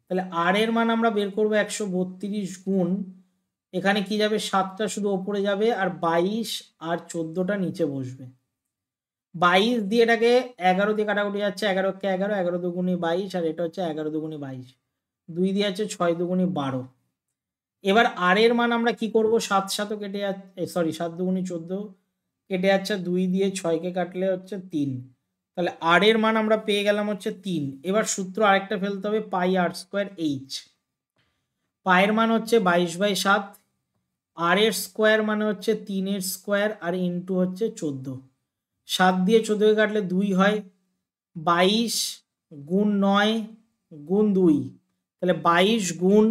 Speaker 1: তাহলে আর এর মান আমরা বের করবো 132 গুণ, এখানে কি যাবে, 7টা শুধু ওপরে যাবে, আর 22 আর 14টা নিচে বসবে। 22 দিয়ে এটাকে 11 দিয়ে কাটাকুটি যাচ্ছে, 11 কে 11, 11 দুগুণে 22, আর এটা হচ্ছে 11 দুগুণে 22, 2 দিয়ে আছে 6 দুগুণে 12। এবার আর এর মান আমরা কি করব, 7 7 কেটে যাচ্ছে, সরি 7 দুগুণে 14 কেটে যাচ্ছে, 2 দিয়ে 6কে কাটলে হচ্ছে 3। তাহলে আর এর মান আমরা পেয়ে গেলাম হচ্ছে 3। এবার সূত্র আরেকটা ফেলতে হবে, πr²h। পায়ের মান হচ্ছে 22/7, আর এর স্কোয়ার মানে হচ্ছে 3-এর স্কোয়ার, আর ইন্টু হচ্ছে 14। 7 দিয়ে 14কে কাটলে 2 হয়, 22 গুণ 9 গুণ 2, তাহলে 22 গুণ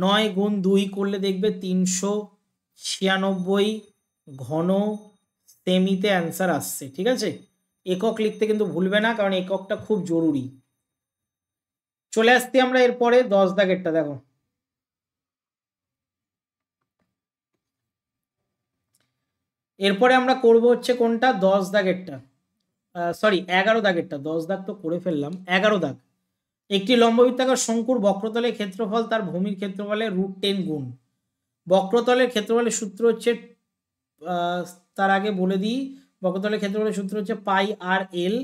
Speaker 1: 9 গুণ 2 করলে দেখবে 396 ঘন সেমিতে অ্যান্সার আসছে, ঠিক আছে। একক লিখতে কিন্তু ভুলবে না, কারণ এককটা খুব জরুরি। চলে আসছি আমরা এরপরে 10 দাগেরটা। দেখো, এরপরে আমরা করব হচ্ছে কোনটা, 10 দাগেরটা, সরি 11 দাগেরটা। 10 দাগ তো করে ফেললাম, 11 দাগ। একটি লম্ববৃত্তাকার শঙ্কুর বক্রতলের ক্ষেত্রফল তার ভূমির ক্ষেত্রফলের √10 গুণ। বক্রতলের ক্ষেত্রফলের সূত্র হচ্ছে, তার আগে বলে দিই, বক্রতলের ক্ষেত্রফলের সূত্র হচ্ছে πr/l,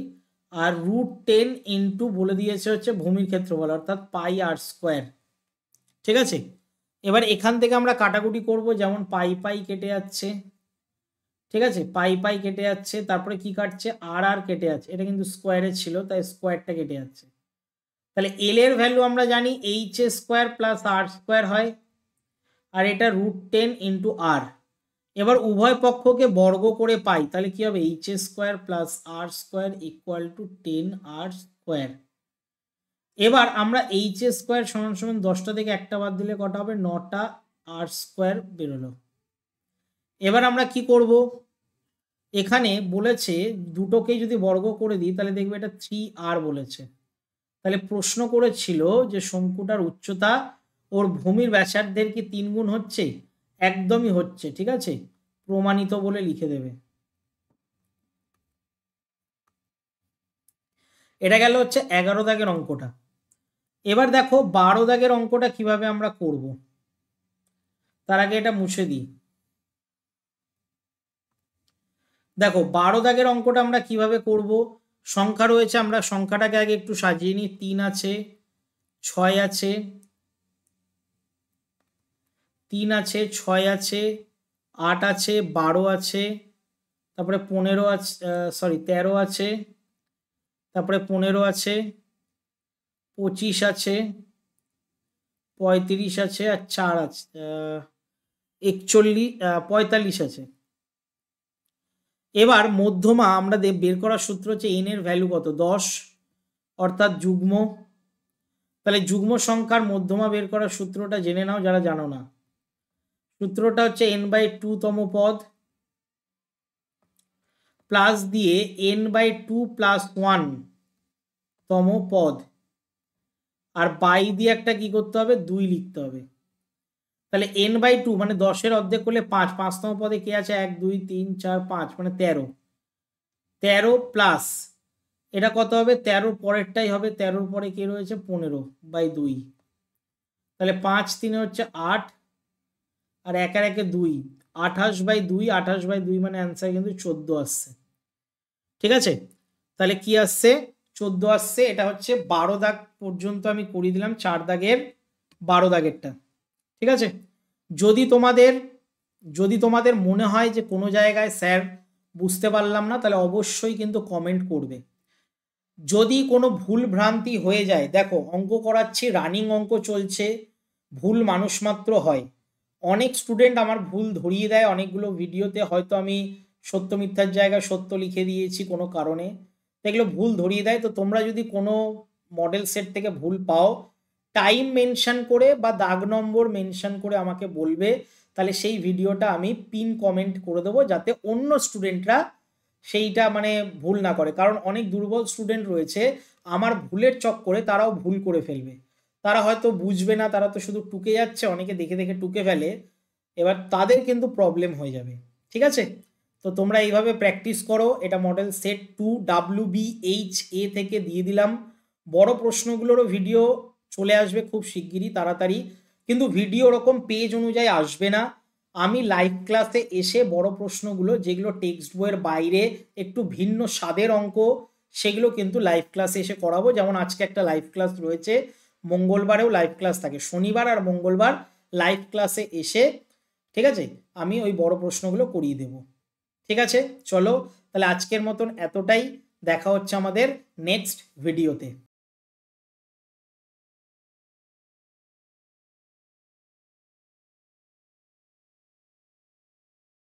Speaker 1: আর √10 ইন্টু বলে দিয়েছে হচ্ছে ভূমির ক্ষেত্রফল, অর্থাৎ πr², ঠিক আছে। এবার এখান থেকে আমরা কাটাকুটি করব, যেমন পাই পাই কেটে যাচ্ছে, ঠিক আছে, পাই পাই কেটে যাচ্ছে, তারপরে কি কাটছে, আর আর কেটে যাচ্ছে, এটা কিন্তু স্কোয়ারে ছিল তাই স্কোয়ারটা কেটে যাচ্ছে। তাহলে এল এর ভ্যালু আমরা জানি h² প্লাস r² হয়, আর এটা √10 ইন্টু আর। এবার উভয় পক্ষকে বর্গ করে পাই, তাহলে কি হবে, h² plus r² equal to 10r²। এবার আমরা h² সমান সমান 10টা থেকে একটা বাদ দিলে কটা হবে, 9টা r² বেরোলো। এবার আমরা কি করব, এখানে বলেছে দুটোকেই যদি বর্গ করে দিই তাহলে দেখবে এটা 3r বলেছে। তাহলে প্রশ্ন করেছিল যে শঙ্কুটার উচ্চতা ওর ভূমির ব্যাসার্ধের কি 3 গুণ হচ্ছে, একদমই হচ্ছে, ঠিক আছে, প্রমাণিত বলে লিখে দেবে। এটা গেল হচ্ছে 11 দাগের অঙ্কটা। এবার দেখো 12 দাগের অঙ্কটা কিভাবে আমরা করব, তার আগে এটা মুছে দিই। দেখো 12 দাগের অঙ্কটা আমরা কিভাবে করব, সংখ্যা রয়েছে, আমরা সংখ্যাটাকে আগে একটু সাজিয়ে নিই। 3 আছে, 6 আছে, 3 আছে, 6 আছে, 8 আছে, 12 আছে, তারপরে 15 আছে, সরি 13 আছে, তারপরে 15 আছে, 25 আছে, 35 আছে, আর 4 আছে, 41, 45 আছে। এবার মধ্যমা আমরা বের করার সূত্র হচ্ছে এন এর ভ্যালু কত, 10, অর্থাৎ যুগ্ম। তাহলে যুগ্ম সংখ্যার মধ্যমা বের করার সূত্রটা জেনে নাও যারা জানো না। সূত্রটা হচ্ছে n/2 তম পদ প্লাস দিয়ে n/2 + 1 তম পদ, আর বাই দিয়ে একটা কি করতে হবে, 2 লিখতে হবে। তাহলে n/2 মানে 10-এর অর্ধেক করলে 5, 5তম পদে কি আছে, 1 2 3 4 5 মানে 13, 13 প্লাস এটা কত হবে, 13 পরেরটাই হবে, 13 পরে কি রয়েছে, 15/2। তাহলে 5 3 হচ্ছে 8, আর 1 আর 1 2, 28/2, 28/2 মানে অ্যান্সার কিন্তু 14 আসছে। ঠিক আছে, তাহলে কি আসছে, 14 আসছে। এটা হচ্ছে 12 দাগ পর্যন্ত আমি করিয়ে দিলাম, 4 দাগের 12 দাগেরটা। ঠিক আছে, যদি তোমাদের মনে হয় যে কোনো জায়গায় স্যার বুঝতে পারলাম না, তাহলে অবশ্যই কিন্তু কমেন্ট করবে। যদি কোনো ভুল ভ্রান্তি হয়ে যায়, দেখো অঙ্ক করাচ্ছি, রানিং অঙ্ক চলছে, ভুল মানুষ মাত্র হয়। অনেক স্টুডেন্ট আমার ভুল ধরিয়ে দেয়, অনেকগুলো ভিডিওতে হয়তো আমি সত্য মিথ্যার জায়গায় সত্য লিখে দিয়েছি কোনো কারণে, এগুলো ভুল ধরিয়ে দেয়। তো তোমরা যদি কোনো মডেল সেট থেকে ভুল পাও, টাইম মেনশন করে বা দাগ নম্বর মেনশন করে আমাকে বলবে, তাহলে সেই ভিডিওটা আমি পিন কমেন্ট করে দেবো, যাতে অন্য স্টুডেন্টরা সেইটা মানে ভুল না করে। কারণ অনেক দুর্বল স্টুডেন্ট রয়েছে, আমার ভুলের চক্করে তারাও ভুল করে ফেলবে, তারা হয়তো বুঝবে না, তারা তো শুধু টুকে যাচ্ছে, অনেকে দেখে দেখে টুকে ফেলে, এবার তাদের কিন্তু প্রবলেম হয়ে যাবে। ঠিক আছে, তো তোমরা এইভাবে প্র্যাকটিস করো। এটা মডেল সেট 2 WBHA থেকে দিয়ে দিলাম। বড় প্রশ্নগুলোরও ভিডিও চলে আসবে খুব শিগগিরই, তাড়াতাড়ি, কিন্তু ভিডিও ওরকম পেজ অনুযায়ী আসবে না। আমি লাইভ ক্লাসে এসে বড় প্রশ্নগুলো, যেগুলো টেক্সট বইয়ের বাইরে একটু ভিন্ন স্বাদের অঙ্ক, সেগুলো কিন্তু লাইভ ক্লাসে এসে করাবো। যেমন আজকে একটা লাইভ ক্লাস রয়েছে, মঙ্গলবারেও লাইভ ক্লাস থাকে, শনিবার আর মঙ্গলবার লাইভ ক্লাসে এসে, ঠিক আছে, আমি ওই বড় প্রশ্নগুলো করিয়ে দেব। ঠিক আছে, চলো তাহলে আজকের মতন এতটাই, দেখা হচ্ছে আমাদের নেক্সট ভিডিওতে।